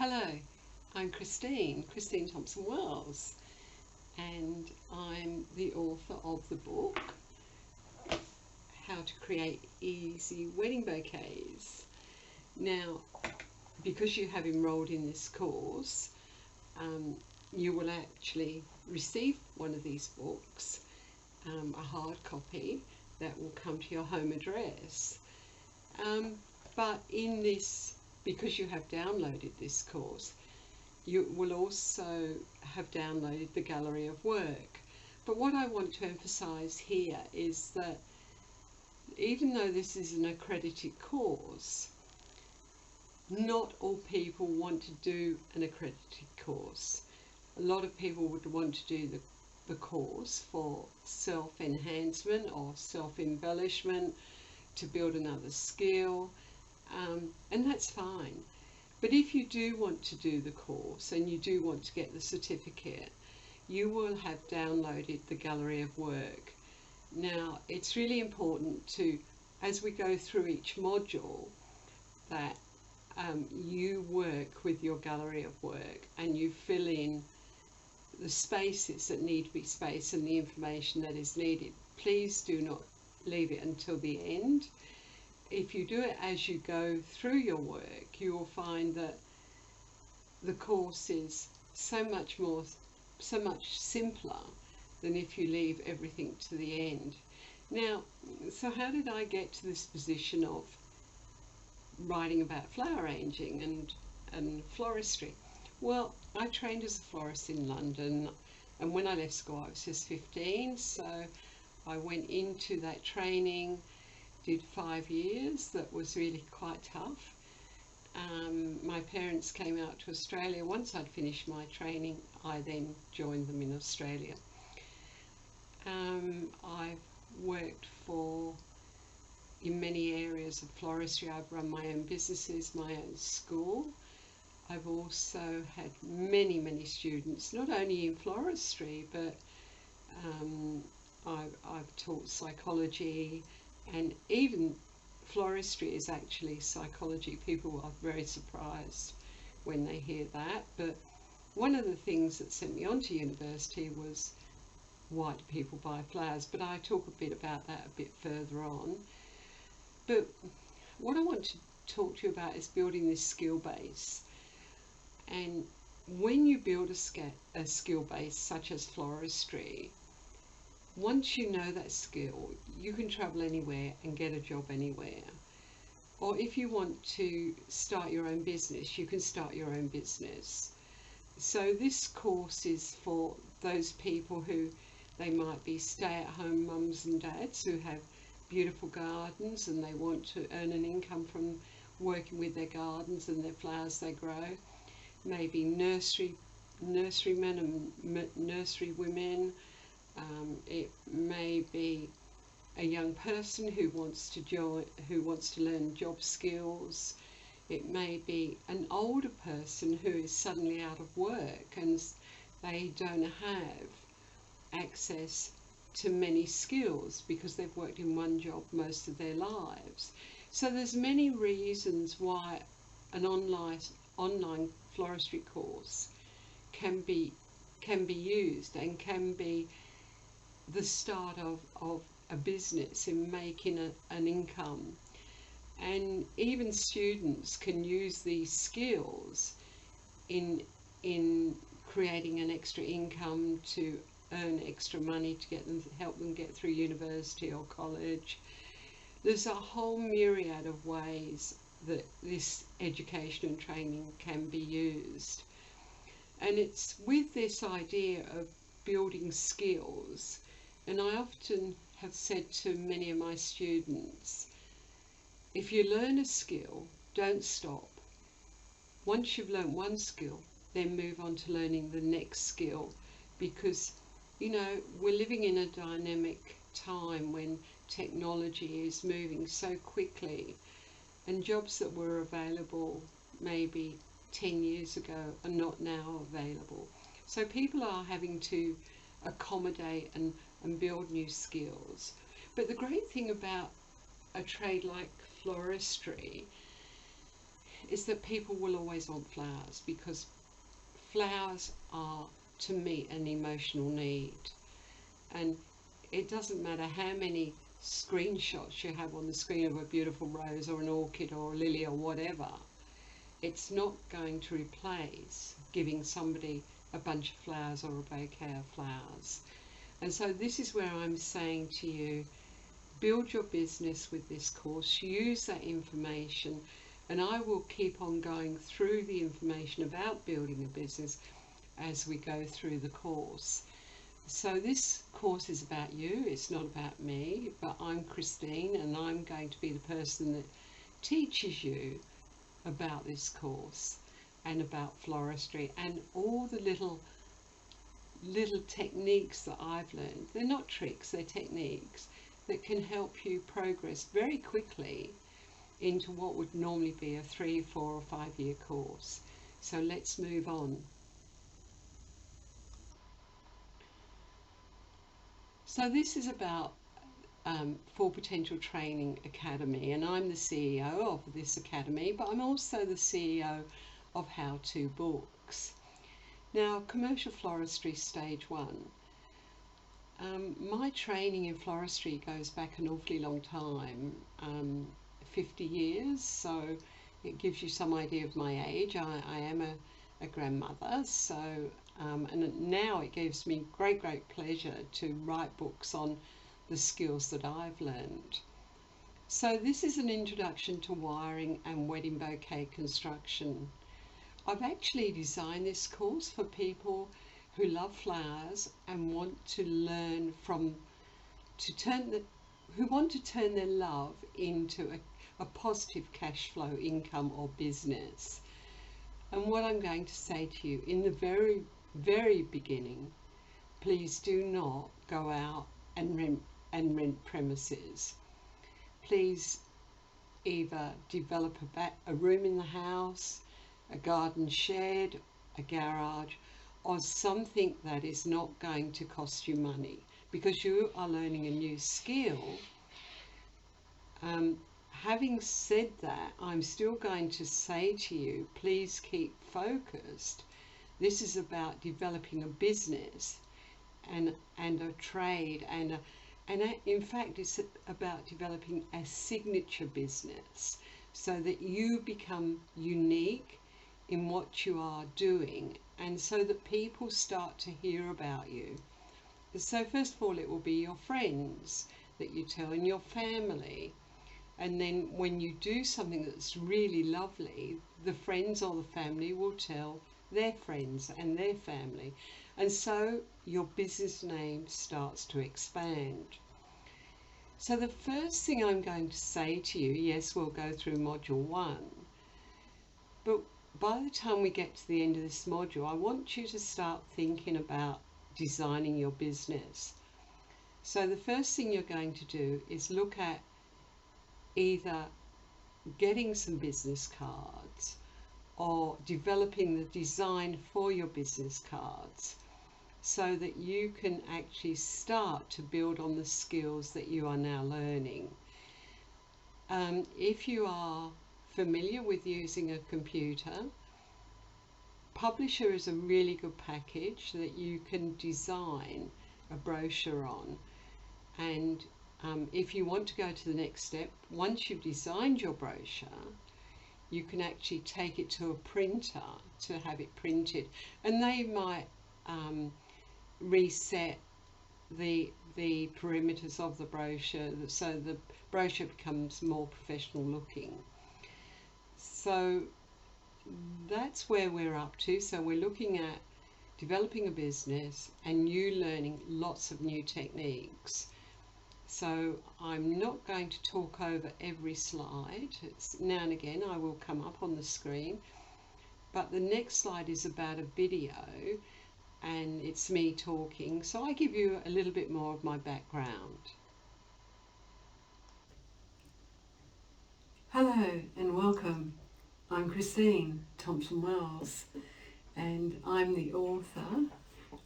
Hello, I'm Christine Thompson-Wells, and I'm the author of the book How to Create Easy Wedding Bouquets. Now, because you have enrolled in this course, you will actually receive one of these books, a hard copy that will come to your home address. But in this, because you have downloaded this course, you will also have downloaded the gallery of work. But what I want to emphasize here is that even though this is an accredited course, not all people want to do an accredited course. A lot of people would want to do the course for self-enhancement or self-embellishment, to build another skill, and that's fine. But if you do want to do the course and you do want to get the certificate, you will have downloaded the gallery of work. Now, it's really important to, as we go through each module, that you work with your gallery of work and you fill in the spaces that need to be spaced and the information that is needed. Please do not leave it until the end. If you do it as you go through your work, you will find that the course is so much simpler than if you leave everything to the end. Now, so how did I get to this position of writing about flower arranging and floristry? Well, I trained as a florist in London, and when I left school I was just 15, so I went into that training, did 5 years. That was really quite tough. My parents came out to Australia. Once I'd finished my training, I then joined them in Australia. I've worked in many areas of floristry. I've run my own businesses, my own school. I've also had many students, not only in floristry, but I've taught psychology, and even floristry is actually psychology. People are very surprised when they hear that. But one of the things that sent me on to university was, why do people buy flowers? But I talk a bit about that a bit further on. But what I want to talk to you about is building this skill base. And when you build a skill base such as floristry, once you know that skill, you can travel anywhere and get a job anywhere. Or if you want to start your own business, you can start your own business. So this course is for those people who, they might be stay-at-home mums and dads who have beautiful gardens and they want to earn an income from working with their gardens and their flowers they grow. Maybe nurserymen and nursery women. It may be a young person who wants to learn job skills. It may be an older person who is suddenly out of work and they don't have access to many skills because they've worked in one job most of their lives. So there's many reasons why an online floristry course can be used and can be the start of a business in making an income. And even students can use these skills in creating an extra income to earn extra money to help them get through university or college. There's a whole myriad of ways that this education and training can be used. And it's with this idea of building skills, and I often have said to many of my students, if you learn a skill, don't stop. Once you've learned one skill, then move on to learning the next skill, because you know, we're living in a dynamic time when technology is moving so quickly, and jobs that were available maybe 10 years ago are not now available. So people are having to accommodate and build new skills. But the great thing about a trade like floristry is that people will always want flowers, because flowers are to meet an emotional need. And it doesn't matter how many screenshots you have on the screen of a beautiful rose or an orchid or a lily or whatever, it's not going to replace giving somebody a bunch of flowers or a bouquet of flowers. And so this is where I'm saying to you, build your business with this course, use that information, and I will keep on going through the information about building a business as we go through the course. So this course is about you, it's not about me, but I'm Christine, and I'm going to be the person that teaches you about this course and about floristry and all the little techniques that I've learned. They're not tricks, they're techniques that can help you progress very quickly into what would normally be a 3, 4 or 5 year course. So let's move on. So this is about Full Potential Training Academy, and I'm the CEO of this academy, but I'm also the CEO of How To Books. Now, Commercial Floristry Stage 1. My training in floristry goes back an awfully long time, 50 years, so it gives you some idea of my age. I am a grandmother, so and now it gives me great pleasure to write books on the skills that I've learned. So this is an introduction to wiring and wedding bouquet construction. I've actually designed this course for people who love flowers and want to learn who want to turn their love into a positive cash flow income or business. And what I'm going to say to you in the very beginning, please do not go out and rent premises. Please either develop a room in the house, a garden shed, a garage, or something that is not going to cost you money, because you are learning a new skill. Having said that, I'm still going to say to you, please keep focused. This is about developing a business and a trade, and in fact it's about developing a signature business so that you become unique in what you are doing, and so that people start to hear about you. So first of all, it will be your friends that you tell, and your family. And then when you do something that's really lovely, the friends or the family will tell their friends and their family. And so your business name starts to expand. So the first thing I'm going to say to you, yes, we'll go through module 1, but by the time we get to the end of this module, I want you to start thinking about designing your business. So the first thing you're going to do is look at either getting some business cards or developing the design for your business cards, so that you can actually start to build on the skills that you are now learning. If you are familiar with using a computer, Publisher is a really good package that you can design a brochure on. And if you want to go to the next step, once you've designed your brochure, you can actually take it to a printer to have it printed, and they might reset the perimeters of the brochure so the brochure becomes more professional looking. So that's where we're up to. So we're looking at developing a business and you learning lots of new techniques. So I'm not going to talk over every slide. Now and again I will come up on the screen, but the next slide is about a video and it's me talking, so I give you a little bit more of my background. Hello and welcome. I'm Christine Thompson-Wells, and I'm the author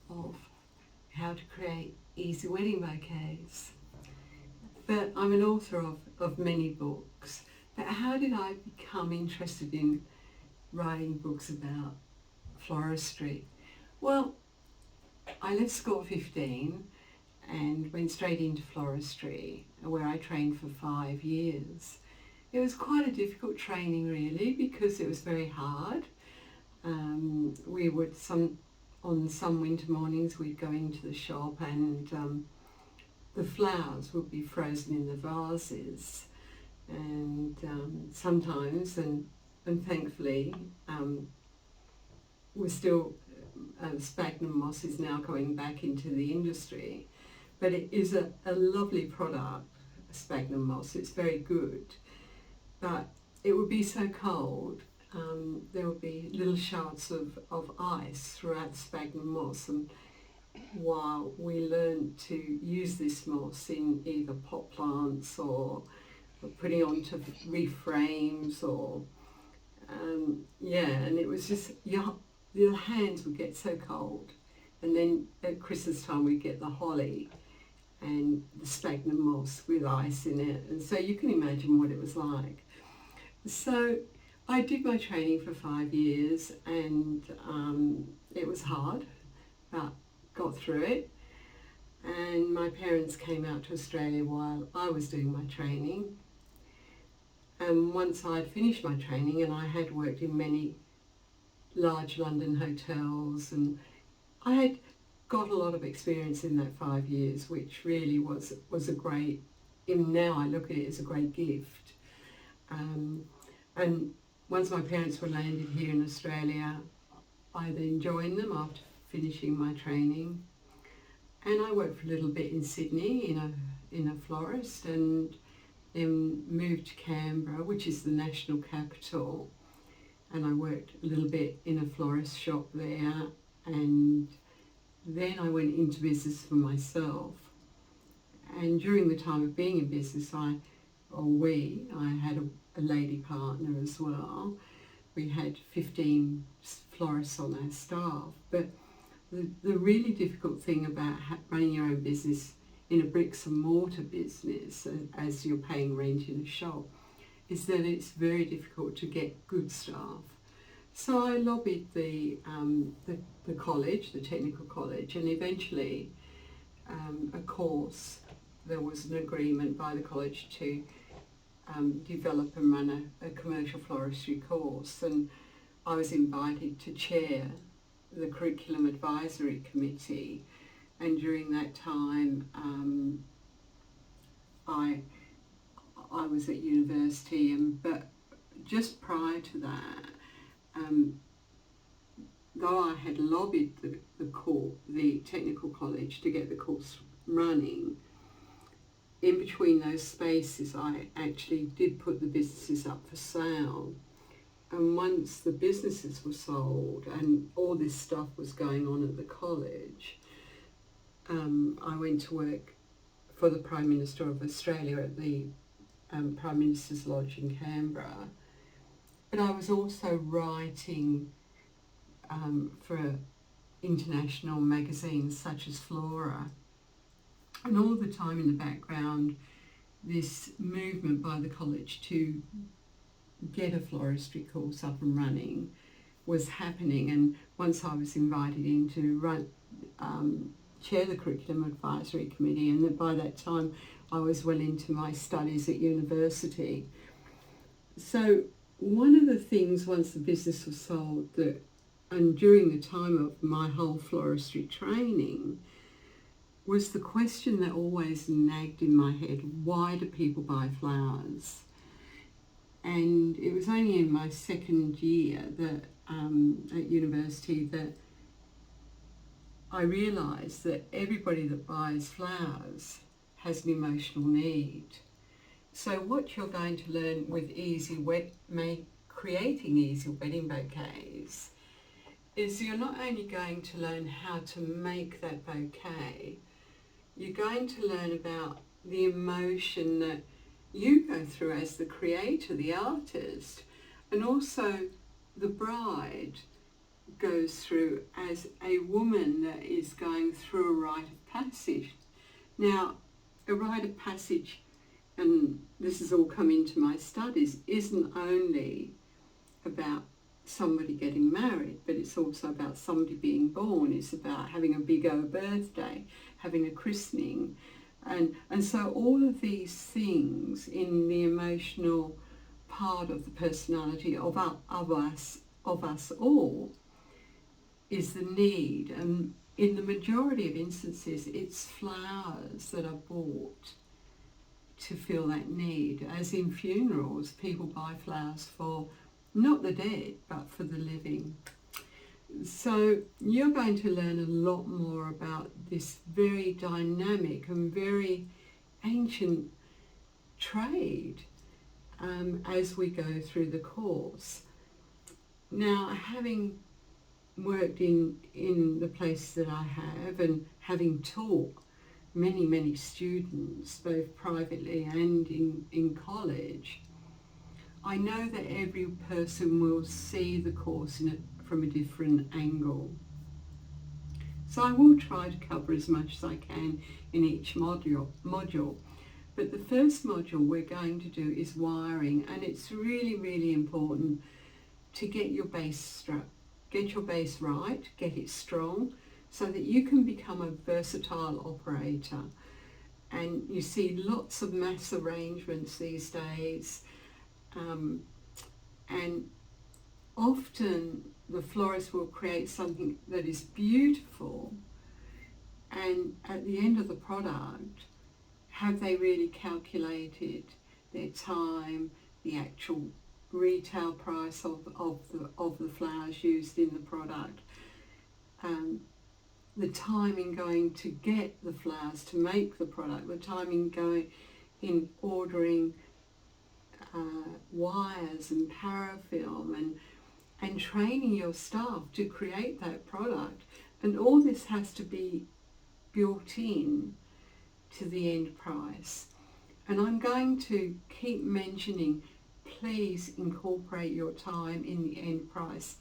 of How to Create Easy Wedding Bouquets. I'm an author of many books, but how did I become interested in writing books about floristry? Well, I left school at 15 and went straight into floristry, where I trained for 5 years. It was quite a difficult training really, because it was very hard. We would on some winter mornings we'd go into the shop, and the flowers would be frozen in the vases, and sometimes, and thankfully, we're still, sphagnum moss is now going back into the industry, but it is a lovely product, sphagnum moss. It's very good, but it would be so cold. There would be little shards of ice throughout the sphagnum moss, and while we learned to use this moss in either pot plants or putting onto reef frames, or and it was just, your hands would get so cold. And then at Christmas time we'd get the holly and the sphagnum moss with ice in it, and so you can imagine what it was like. So I did my training for 5 years, and it was hard, but got through it. And my parents came out to Australia while I was doing my training. And once I'd finished my training, and I had worked in many large London hotels, and I had got a lot of experience in that 5 years, which really was a great, even now I look at it as a great gift. And once my parents were landed here in Australia, I then joined them after finishing my training. And I worked for a little bit in Sydney in a florist, and then moved to Canberra, which is the national capital. And I worked a little bit in a florist shop there, and then I went into business for myself. And during the time of being in business, I had a lady partner as well. We had 15 florists on our staff. But the really difficult thing about running your own business in a bricks and mortar business, as you're paying rent in a shop, is that it's very difficult to get good staff. So I lobbied the college, the technical college, and eventually there was an agreement by the college to develop and run a commercial floristry course, and I was invited to chair the curriculum advisory committee. And during that time, I was at university, but just prior to that, though I had lobbied the technical college to get the course running, in between those spaces I actually did put the businesses up for sale. And once the businesses were sold and all this stuff was going on at the college, I went to work for the Prime Minister of Australia at the Prime Minister's Lodge in Canberra. But I was also writing for international magazines such as Flora. And all the time in the background, this movement by the college to get a floristry course up and running was happening. And once I was invited in to chair the curriculum advisory committee, and by that time I was well into my studies at university. So one of the things, once the business was sold, and during the time of my whole floristry training, was the question that always nagged in my head: why do people buy flowers? And it was only in my second year that at university that I realised that everybody that buys flowers has an emotional need. So what you're going to learn with creating easy wedding bouquets is you're not only going to learn how to make that bouquet, you're going to learn about the emotion that you go through as the creator, the artist, and also the bride goes through as a woman that is going through a rite of passage. Now, a rite of passage, and this has all come into my studies, isn't only about somebody getting married, but it's also about somebody being born. It's about having a big O birthday, having a christening. And so all of these things in the emotional part of the personality of us all is the need. And in the majority of instances, it's flowers that are bought to fill that need. As in funerals, people buy flowers for not the dead, but for the living. So you're going to learn a lot more about this very dynamic and very ancient trade as we go through the course. Now, having worked in the place that I have, and having taught many students, both privately and in college, I know that every person will see the course from a different angle. So I will try to cover as much as I can in each module. But the first module we're going to do is wiring, and it's really important to get your base right, get it strong, so that you can become a versatile operator. And you see lots of mass arrangements these days, and often the florist will create something that is beautiful, and at the end of the product, have they really calculated their time, the actual retail price of the flowers used in the product, the time in going to get the flowers to make the product, the time in going in ordering wires and parafilm, and training your staff to create that product. And all this has to be built in to the end price. And I'm going to keep mentioning, please incorporate your time in the end price.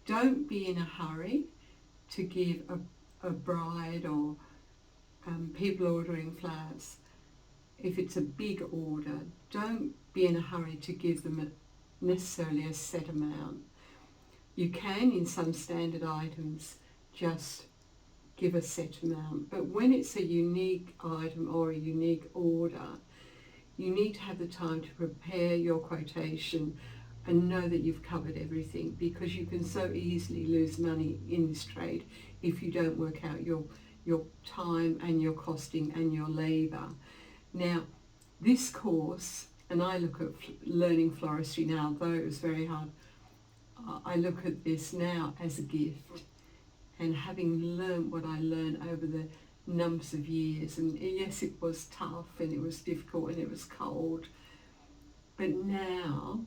Don't be in a hurry to give a bride or people ordering flowers. If it's a big order, don't be in a hurry to give them necessarily a set amount. You can, in some standard items, just give a set amount. But when it's a unique item or a unique order, you need to have the time to prepare your quotation and know that you've covered everything, because you can so easily lose money in this trade if you don't work out your time and your costing and your labour. Now, this course, and I look at learning floristry now, though it was very hard, I look at this now as a gift. And having learned what I learned over the numbers of years, and yes, it was tough and it was difficult and it was cold, but now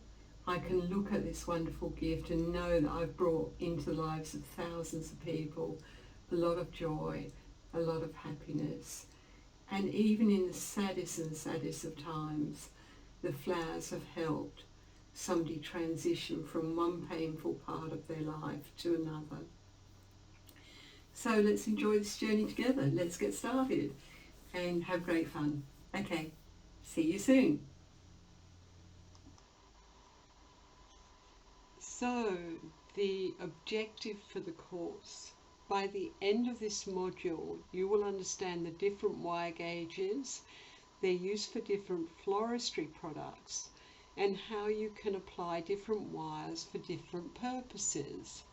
I can look at this wonderful gift and know that I've brought into the lives of thousands of people a lot of joy, a lot of happiness. And even in the saddest of times, the flowers have helped somebody transition from one painful part of their life to another. So let's enjoy this journey together. Let's get started and have great fun. Okay, see you soon. So the objective for the course: by the end of this module, you will understand the different wire gauges, their use for different floristry products, and how you can apply different wires for different purposes.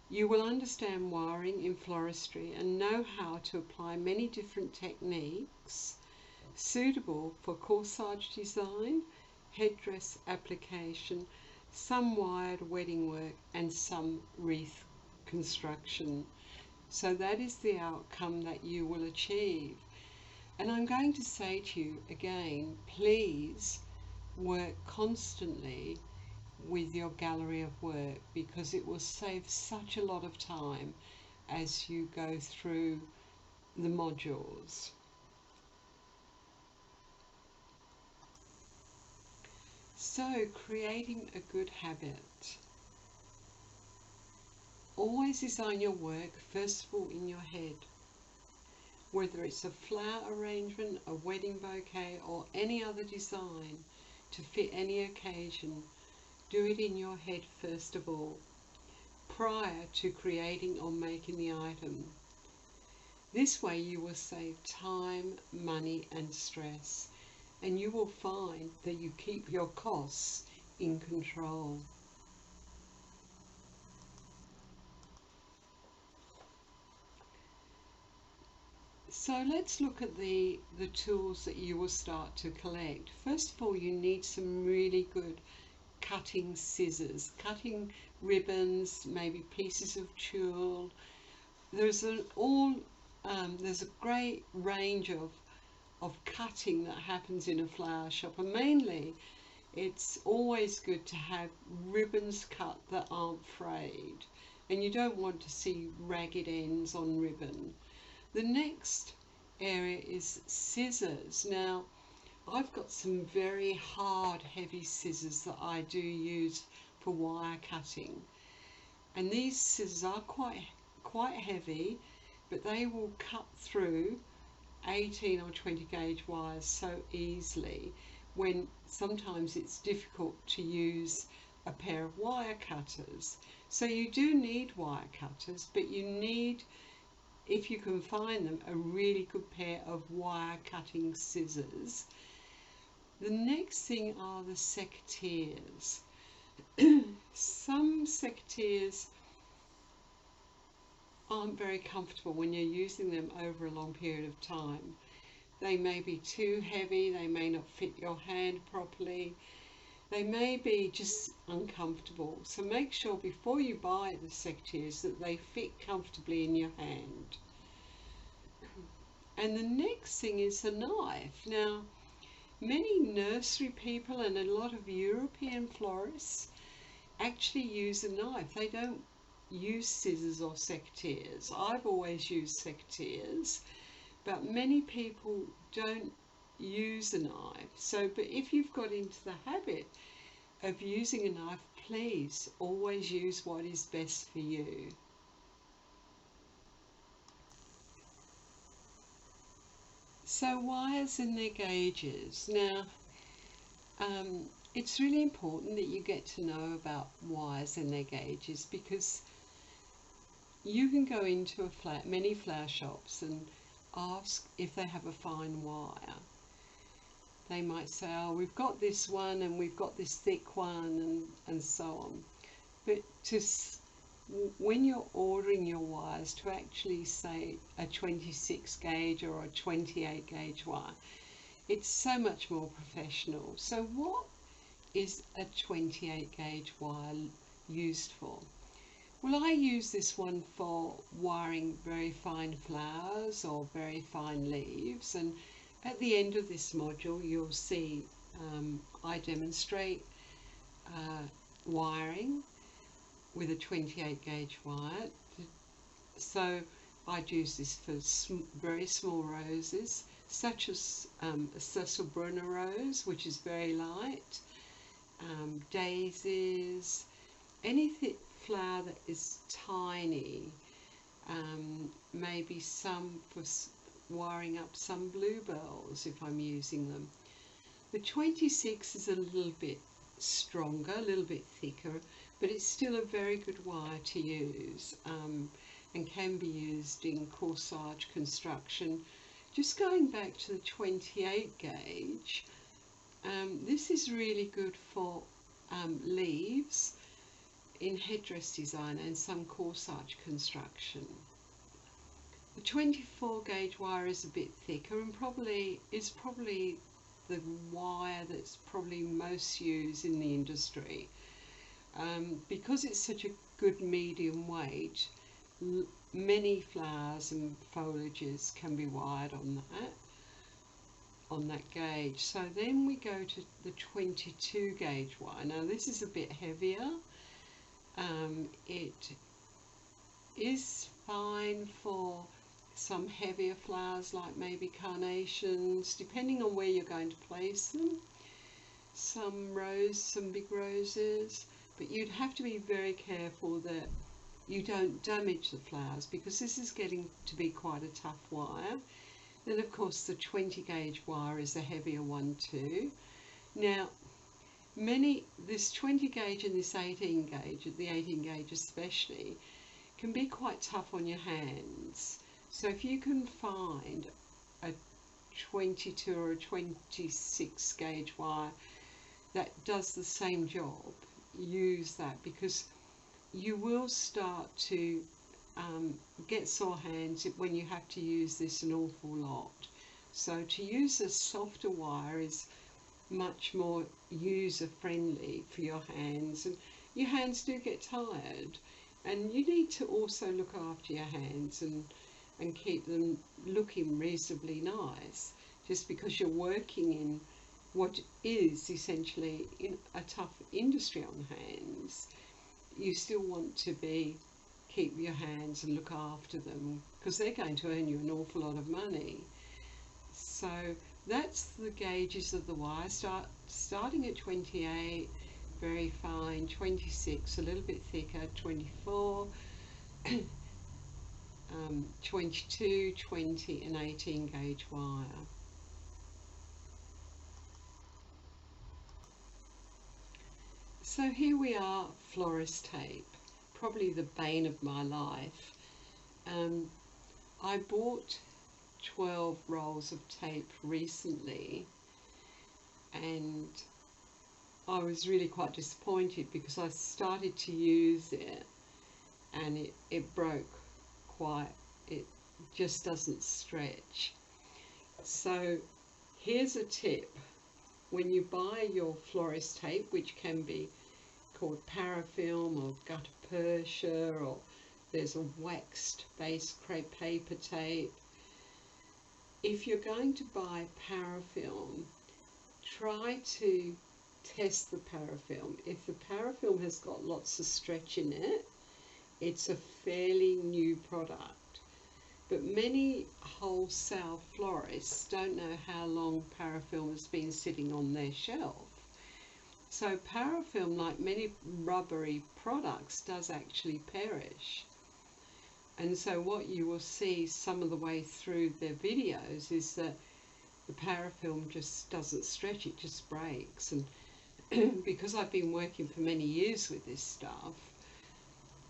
You will understand wiring in floristry and know how to apply many different techniques suitable for corsage design, headdress application, some wired wedding work, and some wreath construction. So that is the outcome that you will achieve. And I'm going to say to you again, please work constantly with your gallery of work, because it will save such a lot of time as you go through the modules. So, creating a good habit. Always design your work first of all in your head. Whether it's a flower arrangement, a wedding bouquet, or any other design to fit any occasion, Do it in your head first of all, prior to creating or making the item. This way you will save time, money and stress, and you will find that you keep your costs in control. So let's look at the tools that you will start to collect. First of all, you need some really good cutting scissors, cutting ribbons, maybe pieces of tulle. There's a great range of cutting that happens in a flower shop, and mainly it's always good to have ribbons cut that aren't frayed, and you don't want to see ragged ends on ribbon. The next area is scissors. Now, I've got some very hard, heavy scissors that I do use for wire cutting, and these scissors are quite heavy, but they will cut through 18 or 20 gauge wires so easily, when sometimes it's difficult to use a pair of wire cutters. So you do need wire cutters, but you need, if you can find them, a really good pair of wire cutting scissors. The next thing are the secateurs. Some secateurs aren't very comfortable when you're using them over a long period of time. They may be too heavy, they may not fit your hand properly, they may be just uncomfortable. So make sure before you buy the secateurs that they fit comfortably in your hand. And the next thing is the knife. Now, many nursery people and a lot of European florists actually use a knife. They don't use scissors or secateurs. I've always used secateurs, but many people don't use a knife. So, but if you've got into the habit of using a knife, please always use what is best for you. So wires and their gauges. Now, it's really important that you get to know about wires and their gauges, because you can go into many flower shops and ask if they have a fine wire. They might say, oh, we've got this one and we've got this thick one, and so on. But when you're ordering your wires, to actually say a 26 gauge or a 28 gauge wire, it's so much more professional. So what is a 28 gauge wire used for? Well, I use this one for wiring very fine flowers or very fine leaves, and at the end of this module you'll see I demonstrate wiring with a 28 gauge wire. So I'd use this for very small roses, such as a Cecil Brunner rose, which is very light, daisies, anything flower that is tiny, maybe some for wiring up some bluebells if I'm using them. The 26 is a little bit stronger, a little bit thicker, but it's still a very good wire to use, and can be used in corsage construction. Just going back to the 28 gauge, this is really good for leaves in headdress design and some corsage construction. The 24 gauge wire is a bit thicker and is probably the wire that's probably most used in the industry. Because it's such a good medium weight, many flowers and foliages can be wired on that gauge. So then we go to the 22 gauge wire. Now this is a bit heavier. It is fine for some heavier flowers like maybe carnations, depending on where you're going to place them. Some big roses, but you'd have to be very careful that you don't damage the flowers, because this is getting to be quite a tough wire. Then of course the 20 gauge wire is a heavier one too. Now this 20 gauge and this 18 gauge, the 18 gauge especially, can be quite tough on your hands. So if you can find a 22 or a 26 gauge wire that does the same job, use that, because you will start to get sore hands when you have to use this an awful lot. So to use a softer wire is much more user friendly for your hands, and your hands do get tired, and you need to also look after your hands and keep them looking reasonably nice. Just because you're working in what is essentially in a tough industry on hands, you still want to keep your hands and look after them, because they're going to earn you an awful lot of money. So that's the gauges of the wire, starting at 28, very fine, 26, a little bit thicker, 24, 22, 20 and 18 gauge wire. So here we are, florist tape, probably the bane of my life. I bought 12 rolls of tape recently, and I was really quite disappointed because I started to use it and it broke quite, it just doesn't stretch. So here's a tip. When you buy your florist tape, which can be called parafilm or gutta percha, or there's a waxed base crepe paper tape, if you're going to buy parafilm, try to test the parafilm. If the parafilm has got lots of stretch in it, it's a fairly new product. But many wholesale florists don't know how long parafilm has been sitting on their shelf. So parafilm, like many rubbery products, does actually perish. And so what you will see some of the way through their videos is that the parafilm just doesn't stretch, it just breaks. And because I've been working for many years with this stuff,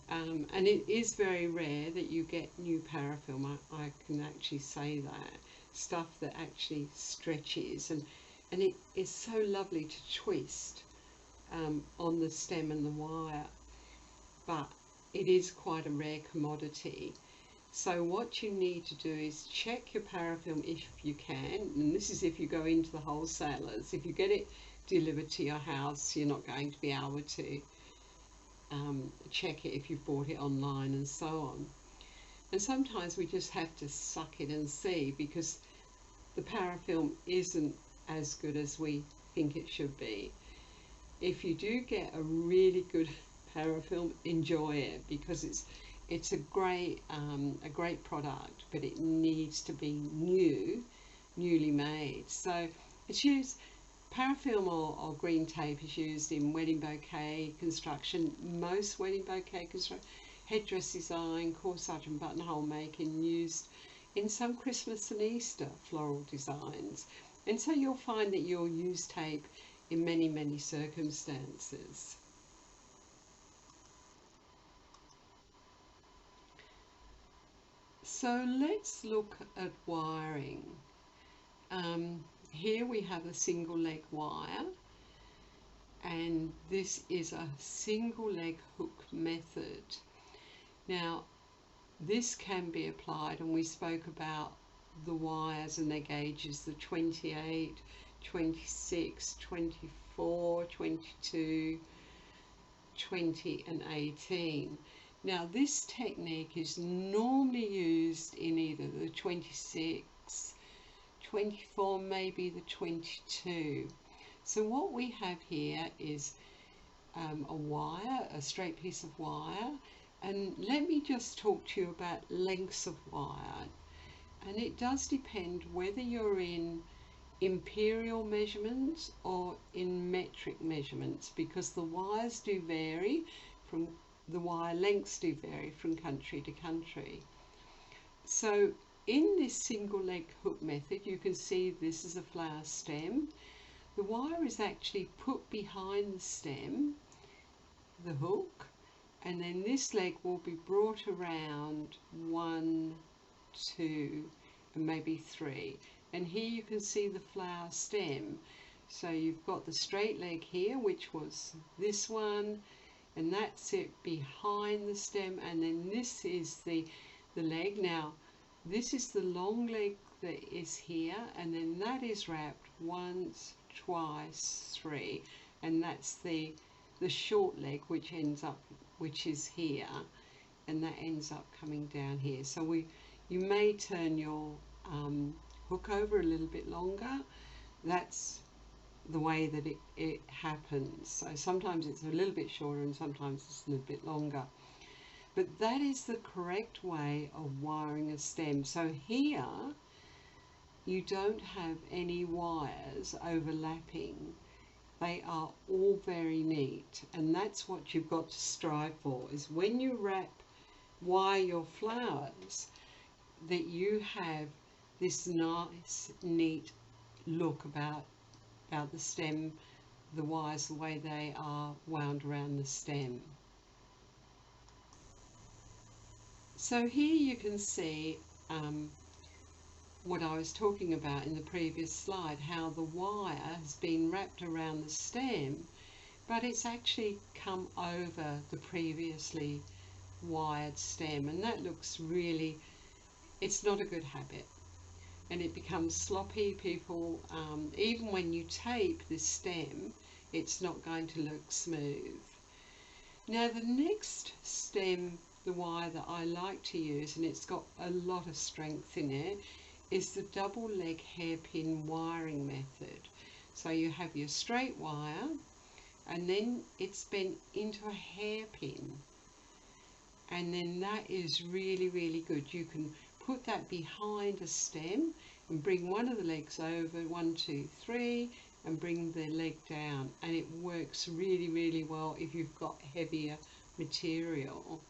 and it is very rare that you get new parafilm, I can actually say that, stuff that actually stretches, and it is so lovely to twist on the stem and the wire, but it is quite a rare commodity. So what you need to do is check your parafilm if you can, and this is if you go into the wholesalers. If you get it delivered to your house, you're not going to be able to check it if you've bought it online and so on. And sometimes we just have to suck it and see, because the parafilm isn't as good as we think it should be. If you do get a really good parafilm, enjoy it, because it's a great product, but it needs to be newly made. So it's used, parafilm or green tape is used in wedding bouquet construction, most wedding bouquet construction, headdress design, corsage and buttonhole making, used in some Christmas and Easter floral designs. And so you'll find that you'll use tape in many, many circumstances. So let's look at wiring. Here we have a single leg wire, and this is a single leg hook method. Now this can be applied, and we spoke about the wires and their gauges, the 28, 26, 24, 22, 20 and 18. Now this technique is normally used in either the 26, 24, maybe the 22. So what we have here is a wire, a straight piece of wire, and let me just talk to you about lengths of wire. And it does depend whether you're in imperial measurements or in metric measurements, because the wires do vary from, the wire lengths do vary from country to country. So in this single leg hook method, you can see this is a flower stem. the wire is actually put behind the stem, the hook, and then this leg will be brought around 1, 2 and maybe 3, and here you can see the flower stem. So you've got the straight leg here, which was this one, and that's it behind the stem, and then this is the leg. Now this is the long leg that is here, and then that is wrapped once, twice, 3, and that's the short leg, which is here, and that ends up coming down here. So you may turn your hook over a little bit longer. That's the way that it happens. So sometimes it's a little bit shorter and sometimes it's a little bit longer. But that is the correct way of wiring a stem. So here you don't have any wires overlapping. They are all very neat, and that's what you've got to strive for, is when you wire your flowers, that you have this nice neat look about the stem, the wires, the way they are wound around the stem. So here you can see what I was talking about in the previous slide, how the wire has been wrapped around the stem, but it's actually come over the previously wired stem, and that looks really, it's not a good habit, and it becomes sloppy. People, even when you tape this stem, it's not going to look smooth. Now the next stem, the wire that I like to use, and it's got a lot of strength in it, is the double leg hairpin wiring method. So you have your straight wire, and then it's bent into a hairpin, and then that is really, really good. You can put that behind a stem and bring one of the legs over, 1, 2, 3, and bring the leg down, and it works really, really well if you've got heavier material.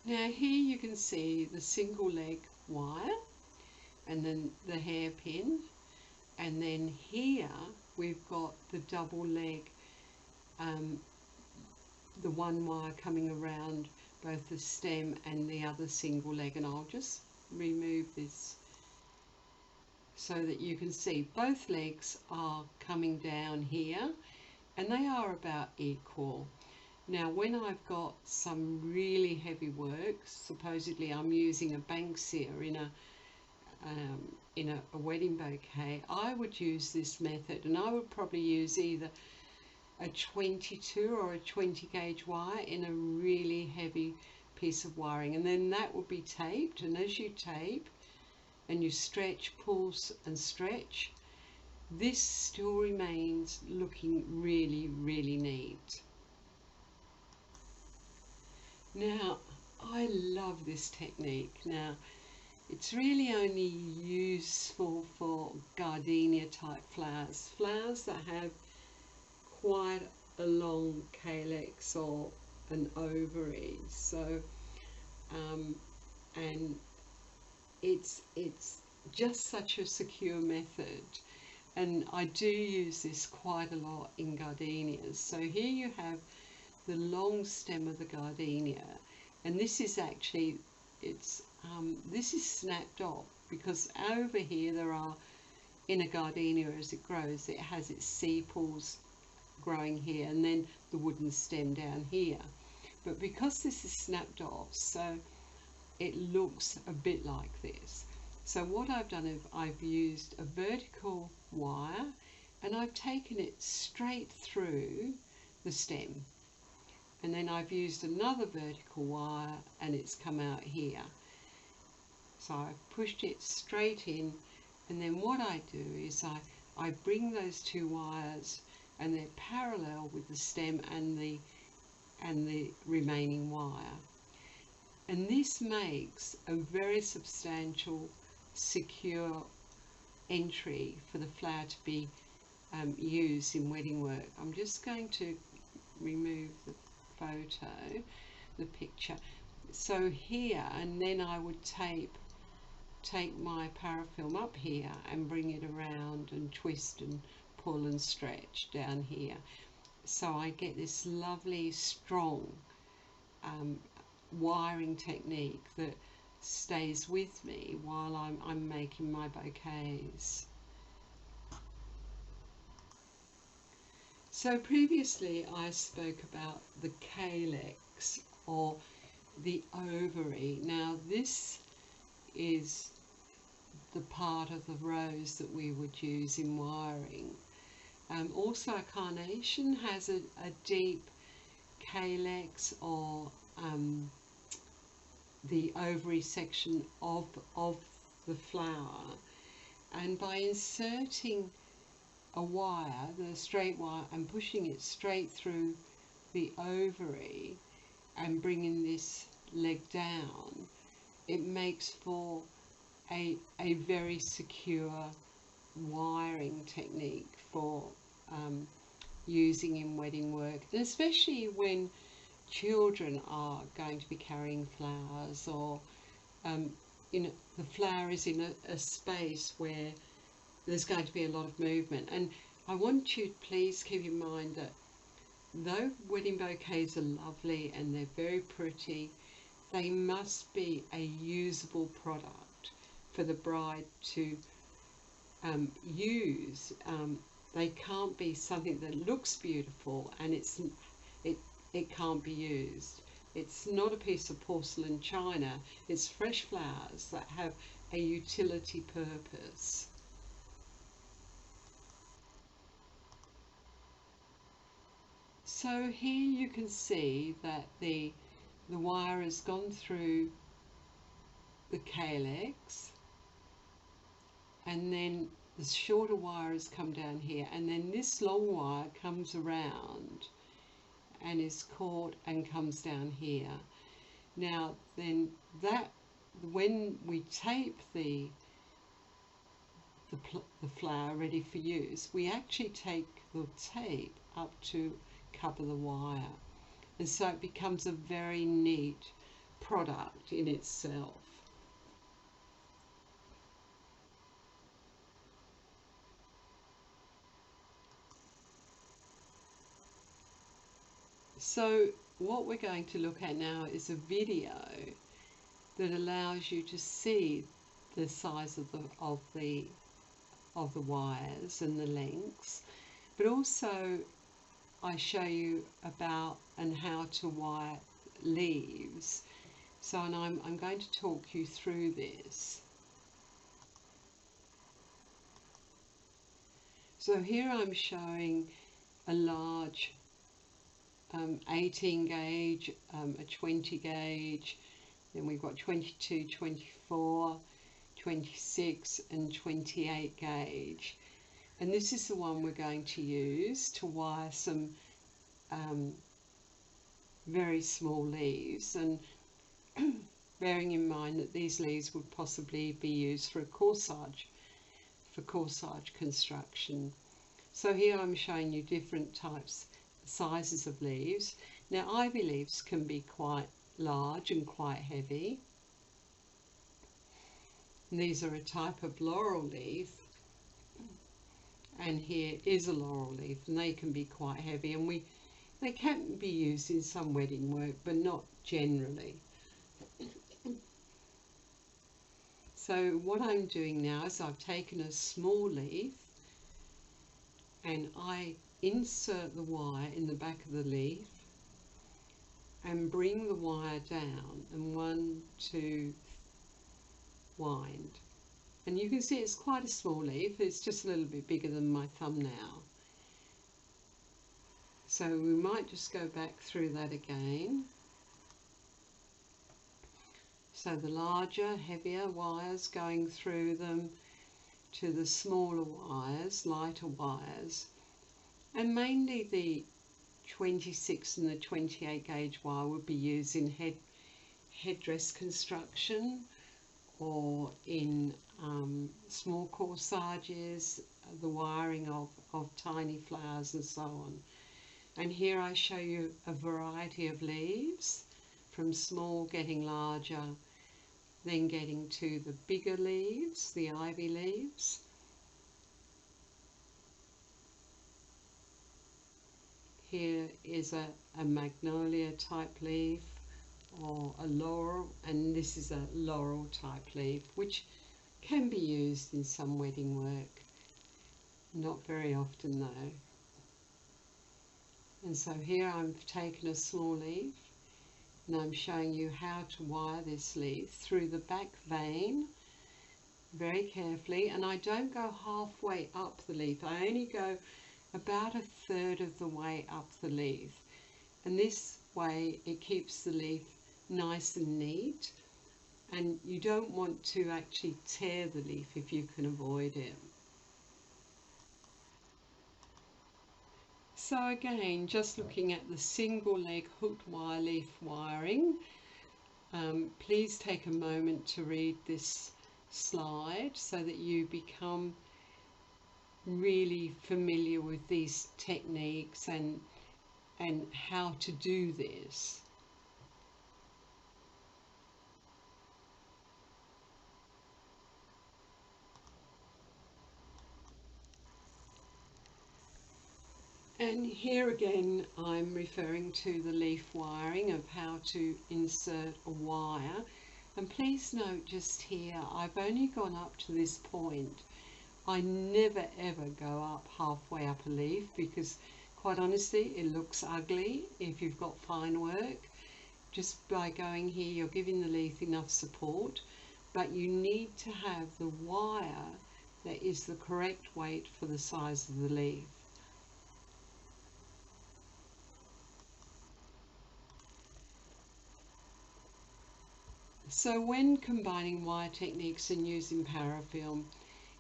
Now here you can see the single leg wire and then the hairpin, and then here we've got the double leg, the one wire coming around both the stem and the other single leg, and I'll just remove this so that you can see both legs are coming down here, and they are about equal. Now when I've got some really heavy work, supposedly I'm using a Banksia in a wedding bouquet, I would use this method, and I would probably use either a 22 or a 20 gauge wire in a really heavy piece of wiring, and then that will be taped, and as you tape and you stretch, pulse and stretch, this still remains looking really, really neat. Now I love this technique. Now it's really only useful for gardenia type flowers, flowers that have quite a long calyx or an ovary. So and it's just such a secure method, and I do use this quite a lot in gardenias. So here you have the long stem of the gardenia, and this is actually, this is snapped off, because over here there are, in a gardenia as it grows, it has its sepals growing here and then the wooden stem down here, but because this is snapped off, so it looks a bit like this. So what I've done is I've used a vertical wire and I've taken it straight through the stem, and then I've used another vertical wire and it's come out here. So I've pushed it straight in, and then what I do is I bring those two wires and they're parallel with the stem and the remaining wire. And this makes a very substantial, secure entry for the flower to be used in wedding work. I'm just going to remove the photo, the picture. So here, and then I would tape take my parafilm up here and bring it around and twist and pull and stretch down here. So I get this lovely strong wiring technique that stays with me while I'm making my bouquets. So previously I spoke about the calyx or the ovary. Now this is the part of the rose that we would use in wiring. Also a carnation has a deep calyx or the ovary section of the flower, and by inserting a wire, the straight wire, and pushing it straight through the ovary and bringing this leg down, it makes for a very secure wiring technique for using in wedding work, and especially when children are going to be carrying flowers, or the flower is in a space where there's going to be a lot of movement. And I want you to please keep in mind that though wedding bouquets are lovely and they're very pretty, they must be a usable product for the bride to use. They can't be something that looks beautiful and it can't be used. It's not a piece of porcelain china, it's fresh flowers that have a utility purpose. So here you can see that the wire has gone through the calyx, and then the shorter wire has come down here, and then this long wire comes around and is caught and comes down here. Now then, that when we tape the flower ready for use, we actually take the tape up to cover the wire, and so it becomes a very neat product in itself. So what we're going to look at now is a video that allows you to see the size of the wires and the lengths, but also I show you about and how to wire leaves. So, and I'm going to talk you through this. So here I'm showing a large 18 gauge, a 20 gauge, then we've got 22, 24, 26 and 28 gauge. And this is the one we're going to use to wire some very small leaves, and bearing in mind that these leaves would possibly be used for corsage construction. So here I'm showing you different sizes of leaves. Now ivy leaves can be quite large and quite heavy. And these are a type of laurel leaf, and here is a laurel leaf, and they can be quite heavy, and they can be used in some wedding work, but not generally. So what I'm doing now is I've taken a small leaf and I insert the wire in the back of the leaf and bring the wire down, and 1, 2, wind. And you can see it's quite a small leaf, it's just a little bit bigger than my thumbnail. So we might just go back through that again. So the larger, heavier wires going through them to the smaller wires, lighter wires, and mainly the 26 and the 28 gauge wire would be used in headdress construction or in small corsages, the wiring of tiny flowers and so on. And here I show you a variety of leaves, from small getting larger, then getting to the bigger leaves, the ivy leaves. Here is a magnolia type leaf or a laurel, and this is a laurel type leaf, which can be used in some wedding work. Not very often though. And so here I've taken a small leaf and I'm showing you how to wire this leaf through the back vein very carefully, and I don't go halfway up the leaf, I only go about 1/3 of the way up the leaf, and this way it keeps the leaf nice and neat, and you don't want to actually tear the leaf if you can avoid it. So again, just looking at the single leg hooked wire leaf wiring, please take a moment to read this slide so that you become really familiar with these techniques and how to do this. And here again I'm referring to the leaf wiring of how to insert a wire, and please note just here I've only gone up to this point. I never ever go up halfway up a leaf because quite honestly it looks ugly if you've got fine work. Just by going here you're giving the leaf enough support, but you need to have the wire that is the correct weight for the size of the leaf. So when combining wire techniques and using parafilm,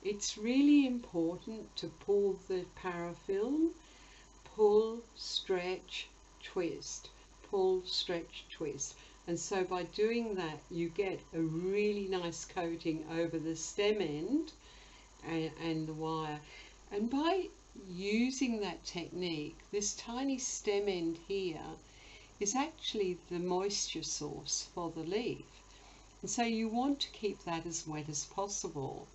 it's really important to pull the parafilm, pull, stretch, twist, pull, stretch, twist. And so by doing that, you get a really nice coating over the stem end and the wire. And by using that technique, this tiny stem end here is actually the moisture source for the leaf. And so you want to keep that as wet as possible.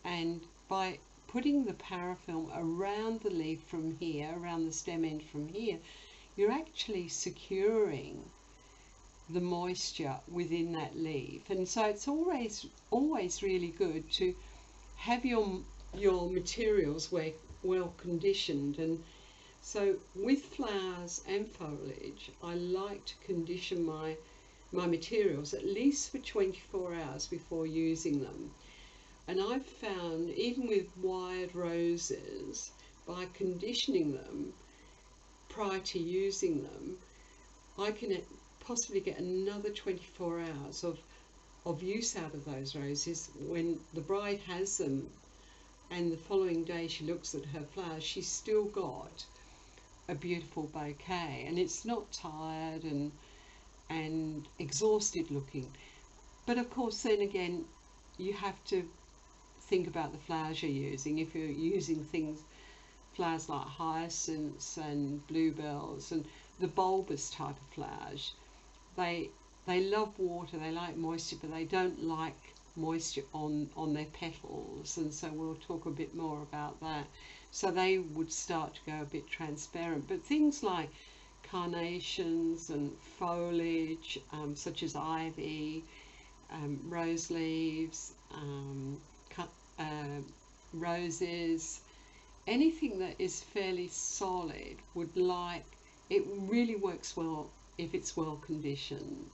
And by putting the parafilm around the leaf from here, around the stem end from here, you're actually securing the moisture within that leaf. And so it's always really good to have your materials well conditioned. And so with flowers and foliage, I like to condition my materials at least for 24 hours before using them. And I've found, even with wired roses, by conditioning them prior to using them, I can possibly get another 24 hours of use out of those roses. When the bride has them and the following day she looks at her flowers, she's still got a beautiful bouquet, and it's not tired and exhausted looking. But of course then again you have to think about the flowers you're using. If you're using flowers like hyacinths and bluebells and the bulbous type of flowers, they love water, they like moisture, but they don't like moisture on their petals, and so we'll talk a bit more about that. So they would start to go a bit transparent. But things like carnations and foliage, such as ivy, rose leaves, roses, anything that is fairly solid it really works well if it's well conditioned.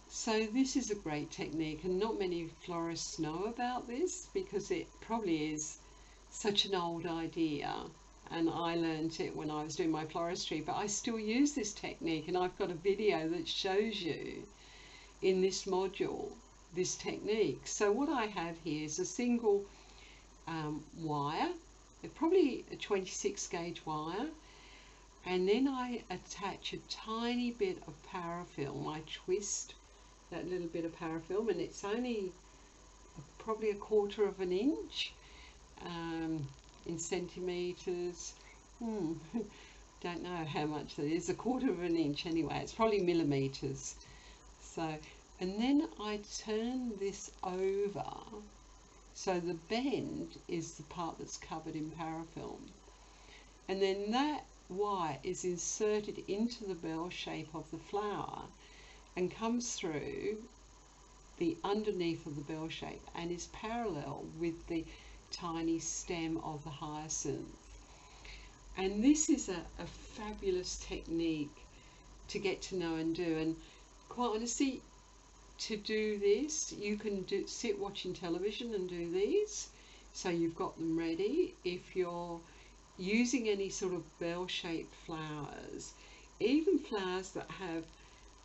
So this is a great technique, and not many florists know about this because it probably is such an old idea, and I learned it when I was doing my floristry, but I still use this technique, and I've got a video that shows you in this module this technique. So what I have here is a single wire, probably a 26 gauge wire, and then I attach a tiny bit of parafilm. I twist that little bit of parafilm, and it's only probably 1/4 of an inch in centimeters. don't know how much that is, 1/4 of an inch anyway, it's probably millimetres. So, and then I turn this over, so the bend is the part that's covered in parafilm. And then that wire is inserted into the bell shape of the flower and comes through the underneath of the bell shape and is parallel with the tiny stem of the hyacinth. And this is a fabulous technique to get to know and do. And quite honestly, to do this, you can sit watching television and do these, so you've got them ready. If you're using any sort of bell-shaped flowers, even flowers that have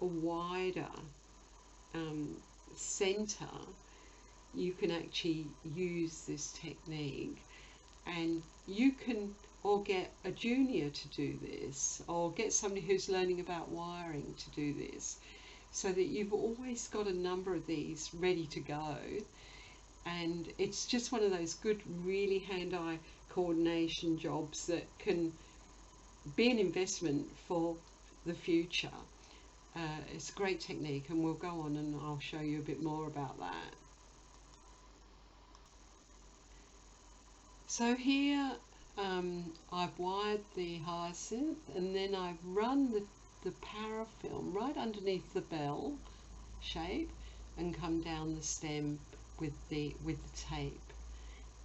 a wider centre, you can actually use this technique. And you can, or get a junior to do this, or get somebody who's learning about wiring to do this, so that you've always got a number of these ready to go. And it's just one of those good, really hand-eye coordination jobs that can be an investment for the future. It's a great technique, and we'll go on and I'll show you a bit more about that. So here I've wired the hyacinth, and then I've run the parafilm right underneath the bell shape and come down the stem with the tape.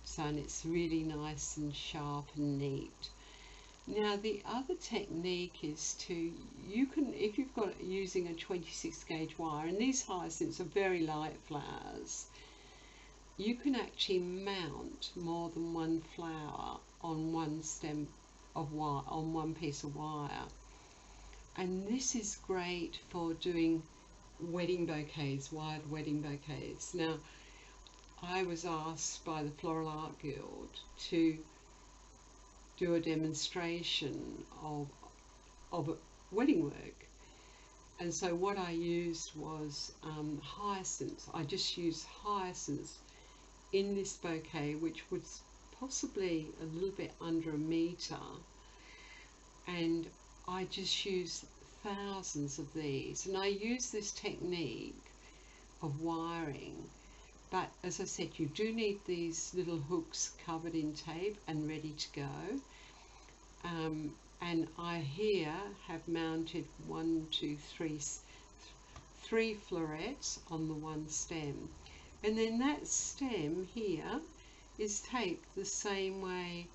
So, and it's really nice and sharp and neat. Now the other technique is you can, if you've got using a 26 gauge wire, and these hyacinths are very light flowers, you can actually mount more than one flower on one stem of wire, on one piece of wire. And this is great for doing wedding bouquets, wired wedding bouquets. Now, I was asked by the Floral Art Guild to do a demonstration of wedding work. And so what I used was hyacinths. I just used hyacinths in this bouquet, which was possibly a little bit under a metre. And I just used thousands of these. And I use this technique of wiring. But as I said, you do need these little hooks covered in tape and ready to go. And I here have mounted three florets on the one stem. And then that stem here is taped the same way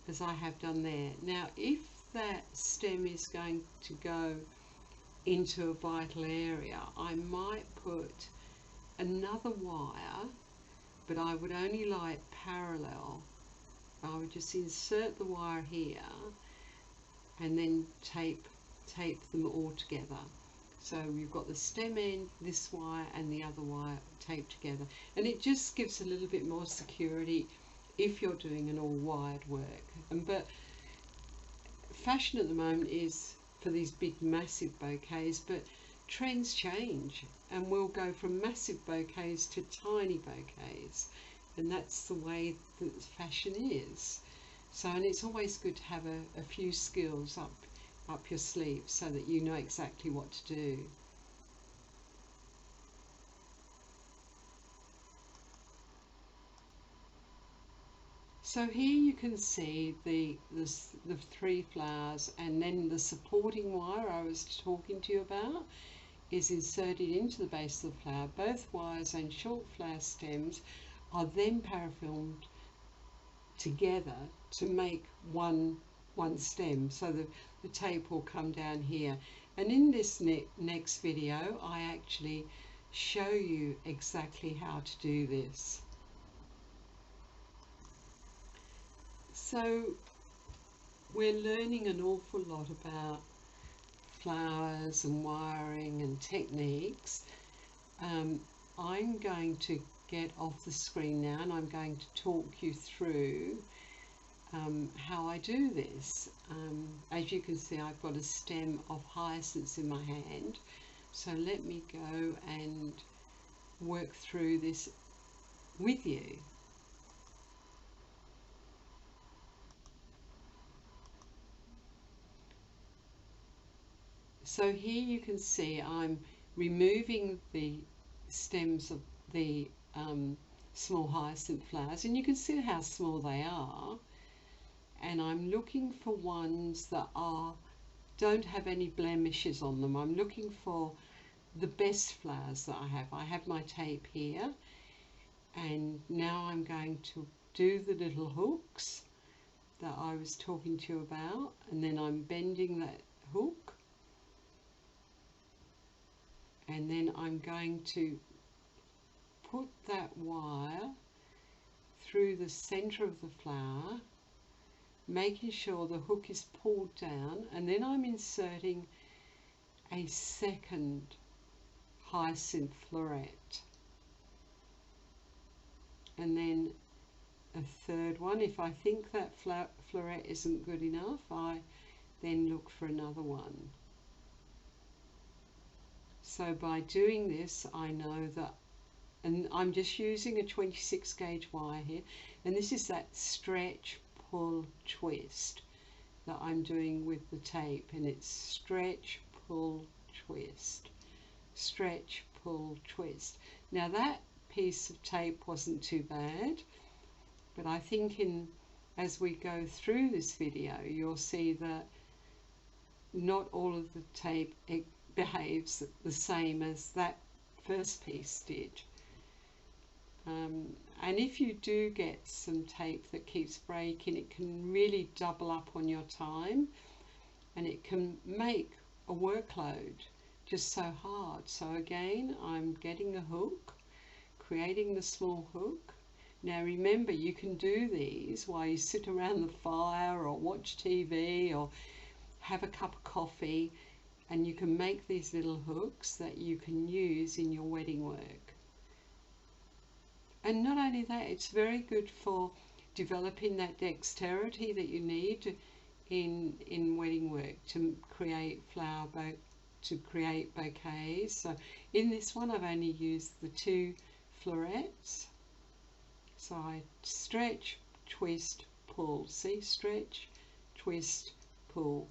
as I have done there. Now, if that stem is going to go into a vital area, I might put another wire, but I would only lie parallel. I would just insert the wire here and then tape them all together. So you've got the stem end, this wire and the other wire taped together, and it just gives a little bit more security if you're doing an all wired work. But fashion at the moment is for these big massive bouquets, but trends change, and we'll go from massive bouquets to tiny bouquets, and that's the way that fashion is. So, and it's always good to have a few skills up your sleeve so that you know exactly what to do. So here you can see the three flowers, and then the supporting wire I was talking to you about is inserted into the base of the flower. Both wires and short flower stems are then parafilmed together to make one stem, so the tape will come down here. And in this next video I actually show you exactly how to do this. So we're learning an awful lot about flowers and wiring and techniques. I'm going to get off the screen now, and I'm going to talk you through how I do this. As you can see, I've got a stem of hyacinths in my hand, so let me go and work through this with you. So here you can see I'm removing the stems of the small hyacinth flowers, and you can see how small they are, and I'm looking for ones that don't have any blemishes on them. I'm looking for the best flowers that I have. I have my tape here, and now I'm going to do the little hooks that I was talking to you about, and then I'm bending that hook, and then I'm going to put that wire through the center of the flower, making sure the hook is pulled down, and then I'm inserting a second hyacinth floret, and then a third one. If I think that floret isn't good enough, I then look for another one. So by doing this, I know that, and I'm just using a 26 gauge wire here, and this is that stretch, pull, twist that I'm doing with the tape, and it's stretch, pull, twist, stretch, pull, twist. Now that piece of tape wasn't too bad, but I think as we go through this video, you'll see that not all of the tape behaves the same as that first piece did. And if you do get some tape that keeps breaking, it can really double up on your time, and it can make a workload just so hard. So again, I'm getting a hook, creating the small hook. Now remember, you can do these while you sit around the fire or watch TV or have a cup of coffee, and you can make these little hooks that you can use in your wedding work. And not only that, it's very good for developing that dexterity that you need in wedding work to create create bouquets. So in this one, I've only used the 2 florets. So I stretch, twist, pull. See, stretch, twist, pull.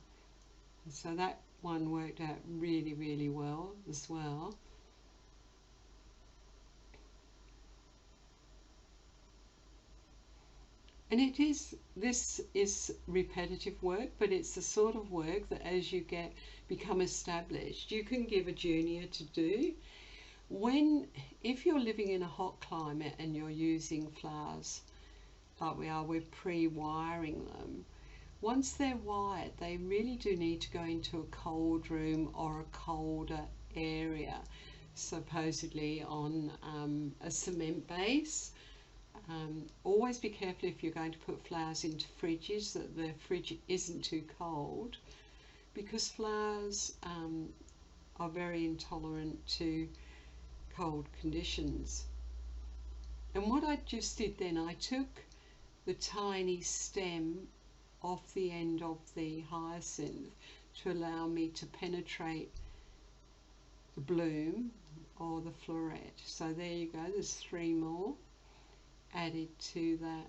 And so that one worked out really, really well as well. And this is repetitive work, but it's the sort of work that as you become established, you can give a junior to do. If you're living in a hot climate and you're using flowers like we are, we're pre-wiring them. Once they're wired, they really do need to go into a cold room or a colder area, supposedly on a cement base. Always be careful if you're going to put flowers into fridges that the fridge isn't too cold, because flowers are very intolerant to cold conditions. And what I just did then, I took the tiny stem off the end of the hyacinth to allow me to penetrate the bloom or the floret. So there you go, there's 3 more added to that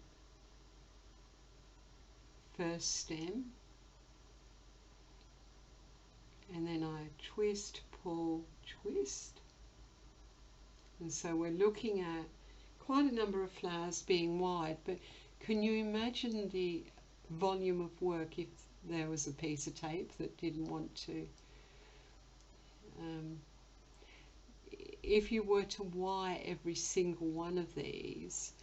first stem, and then I twist, pull, twist, and so we're looking at quite a number of flowers being wide. But can you imagine the volume of work if there was a piece of tape that didn't want to if you were to wire every single one of these?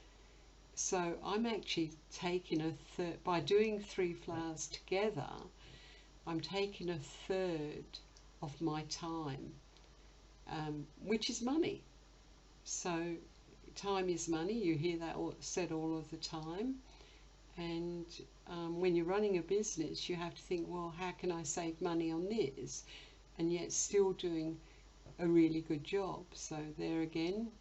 So I'm actually taking by doing 3 flowers together, I'm taking a third of my time, which is money. So time is money, you hear that said all of the time. And when you're running a business, you have to think, well, how can I save money on this and yet still doing a really good job? So there again,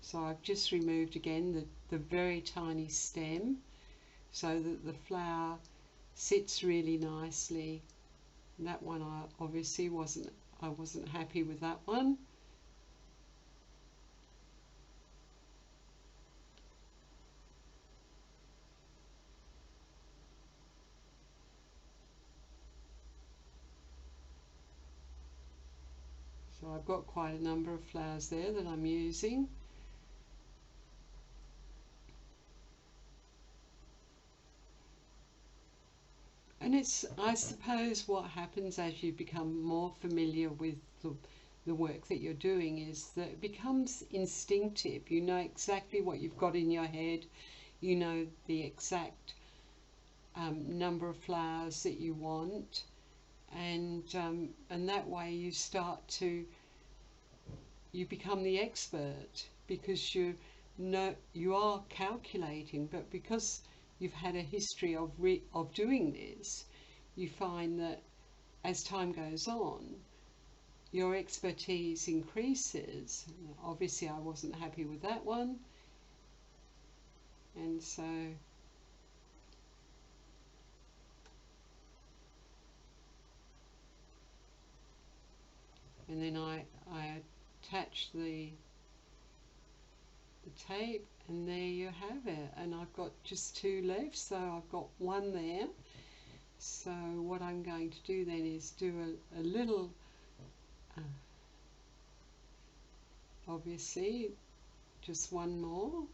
so I've just removed again the very tiny stem so that the flower sits really nicely. And that one I obviously wasn't happy with that one. So I've got quite a number of flowers there that I'm using. And it's, I suppose, what happens as you become more familiar with the work that you're doing is that it becomes instinctive. You know exactly what you've got in your head. You know the exact number of flowers that you want, and that way you start to, you become the expert, because you know you are calculating, but because you've had a history of doing this, you find that as time goes on, your expertise increases. Obviously, I wasn't happy with that one, and so and then I attach the tape, and there you have it. And I've got just 2 left, so I've got 1 there. So what I'm going to do then is do a little, obviously just 1 more,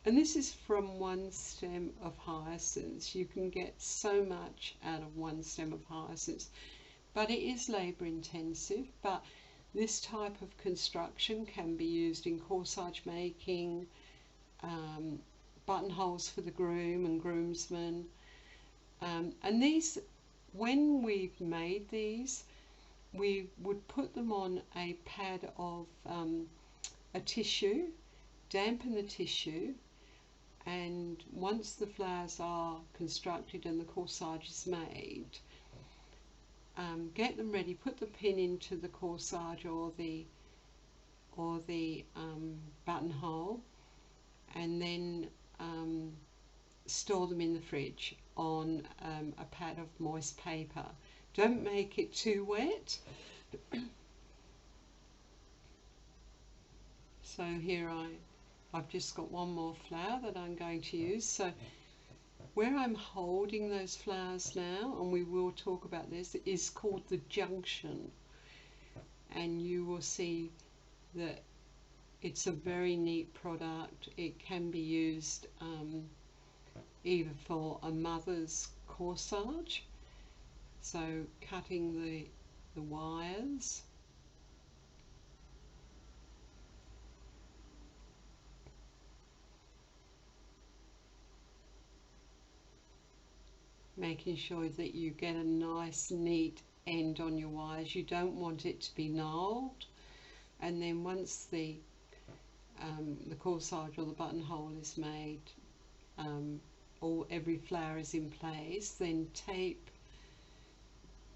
and this is from 1 stem of hyacinths. You can get so much out of 1 stem of hyacinths, but it is labour intensive. But this type of construction can be used in corsage making, buttonholes for the groom and groomsmen, and these, when we've made these, we would put them on a pad of a tissue, dampen the tissue, and once the flowers are constructed and the corsage is made, get them ready, put the pin into the corsage or the buttonhole, and then store them in the fridge on a pad of moist paper. Don't make it too wet. So here I've just got 1 more flower that I'm going to use. So where I'm holding those flowers now, and we will talk about this, is called the junction, and you will see that it's a very neat product. It can be used either for a mother's corsage, so cutting the wires, making sure that you get a nice neat end on your wires. You don't want it to be gnarled, and then once the corsage or the buttonhole is made, or every flower is in place, then tape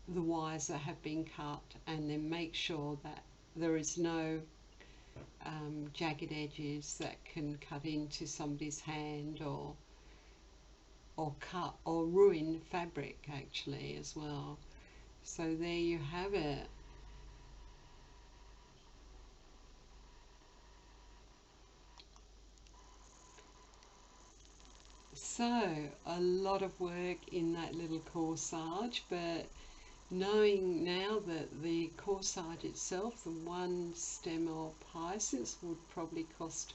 the wires that have been cut, and then make sure that there is no jagged edges that can cut into somebody's hand or cut or ruin fabric actually as well. So there you have it. So a lot of work in that little corsage, but knowing now that the corsage itself, the 1 stem of hyacinths, would probably cost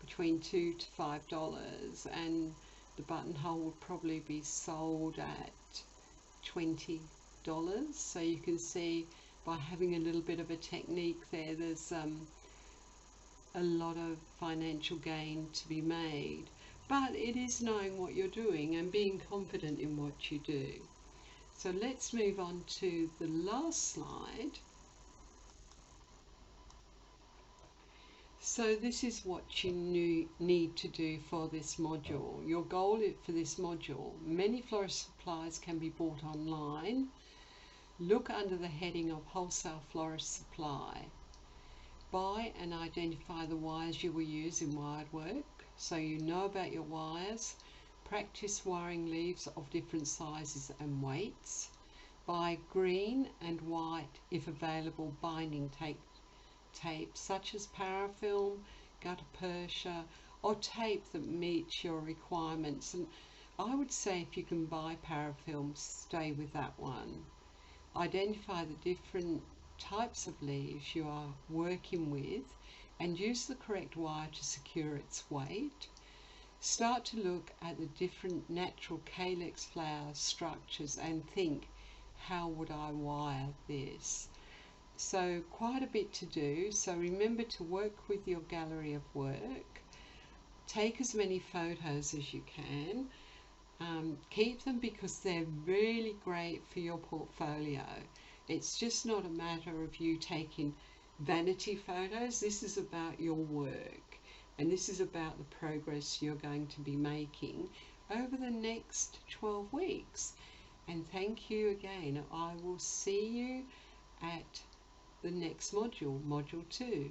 between $2 to $5, and the buttonhole would probably be sold at $20. So you can see by having a little bit of a technique there, there's a lot of financial gain to be made. But it is knowing what you're doing and being confident in what you do. So let's move on to the last slide. So this is what you need to do for this module. Your goal for this module: many florist supplies can be bought online. Look under the heading of wholesale florist supply. Buy and identify the wires you will use in wired work, so you know about your wires. Practice wiring leaves of different sizes and weights. Buy green and white, if available, binding tape such as parafilm, gutta percha, or tape that meets your requirements. And I would say if you can buy parafilm, stay with that one. identify the different types of leaves you are working with and use the correct wire to secure its weight. Start to look at the different natural calyx flower structures and think, how would I wire this? So quite a bit to do. So remember to work with your gallery of work. Take as many photos as you can. Keep them because they're really great for your portfolio. It's just not a matter of you taking vanity photos. This is about your work, and this is about the progress you're going to be making over the next 12 weeks. And thank you again. I will see you at the next module, Module 2.